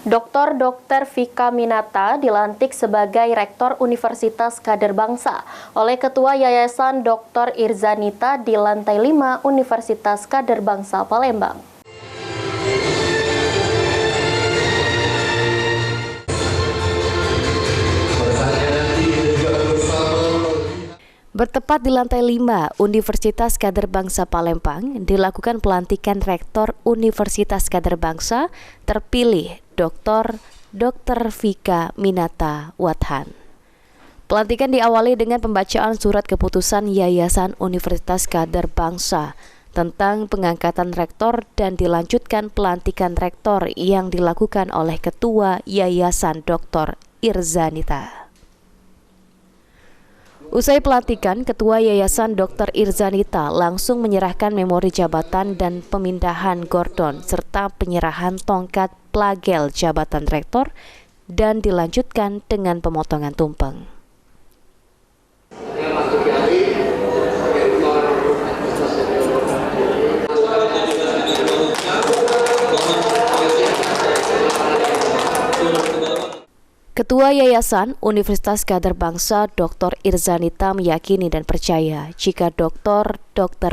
Dr. Vika Minata dilantik sebagai Rektor Universitas Kader Bangsa oleh Ketua Yayasan Dr. Irzanita di lantai 5 Universitas Kader Bangsa Palembang. Bertepat di lantai 5 Universitas Kader Bangsa Palembang, dilakukan pelantikan Rektor Universitas Kader Bangsa terpilih Dr. Vika Minata Wathan. Pelantikan diawali dengan pembacaan surat keputusan Yayasan Universitas Kader Bangsa tentang pengangkatan rektor dan dilanjutkan pelantikan rektor yang dilakukan oleh Ketua Yayasan Dr. Irzanita. Usai pelantikan, Ketua Yayasan Dr. Irzanita langsung menyerahkan memori jabatan dan pemindahan gordon serta penyerahan tongkat plagel jabatan rektor dan dilanjutkan dengan pemotongan tumpeng. Ketua Yayasan Universitas Kader Bangsa Dr. Irzanita meyakini dan percaya jika Dr.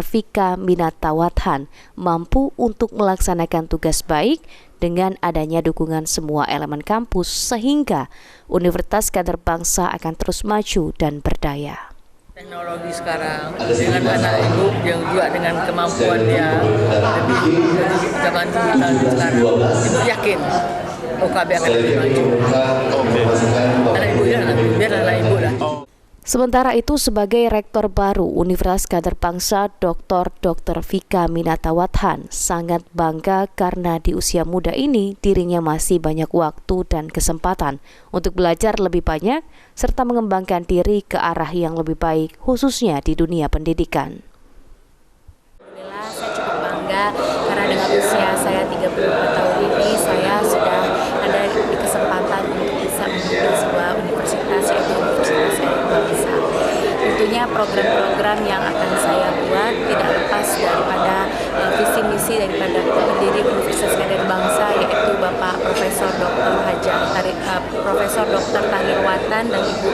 Vika Minata Wathan mampu untuk melaksanakan tugas baik dengan adanya dukungan semua elemen kampus sehingga Universitas Kader Bangsa akan terus maju dan berdaya. Teknologi sekarang dengan anak ibu yang juga dengan kemampuan dia lebih zaman digital sekarang, ibu yakin UKB akan lebih maju. Anak ibu ya, biar anak ibu lah. Sementara itu, sebagai Rektor baru Universitas Kader Bangsa, Dr. Vika Minata Wathan sangat bangga karena di usia muda ini dirinya masih banyak waktu dan kesempatan untuk belajar lebih banyak serta mengembangkan diri ke arah yang lebih baik, khususnya di dunia pendidikan. Alhamdulillah, saya cukup bangga karena dengan usia saya 34 tahun ini saya sudah ada di kesempatan untuk bisa memimpin sebuah universitas, yaitu Universitas Kader Bangsa. Tentunya program-program yang akan saya buat tidak lepas daripada visi misi daripada pendiri Universitas Kader Bangsa, yaitu Bapak Profesor Dr. Tahir Wathan dan Ibu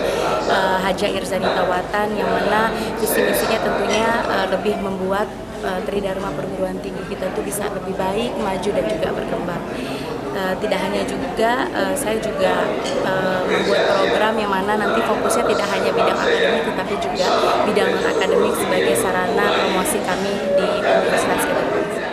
Haja Irzanita Wathan, yang mana visi misinya tentunya lebih membuat Tridharma perguruan tinggi kita itu bisa lebih baik, maju dan juga berkembang. Tidak hanya juga, saya juga membuat program yang mana nanti fokusnya tidak hanya bidang akademik, tetapi juga bidang non-akademik sebagai sarana promosi kami di Universitas Kader Bangsa.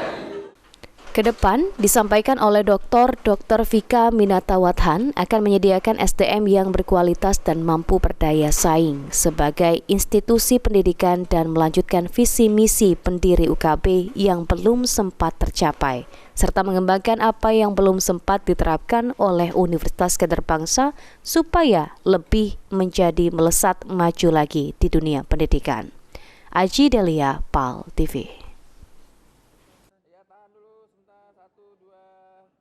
Kedepan, disampaikan oleh Dr. Vika Minata Wathan akan menyediakan SDM yang berkualitas dan mampu berdaya saing sebagai institusi pendidikan dan melanjutkan visi misi pendiri UKB yang belum sempat tercapai, serta mengembangkan apa yang belum sempat diterapkan oleh Universitas Kader Bangsa supaya lebih menjadi melesat maju lagi di dunia pendidikan. Aji Delia, PAL TV.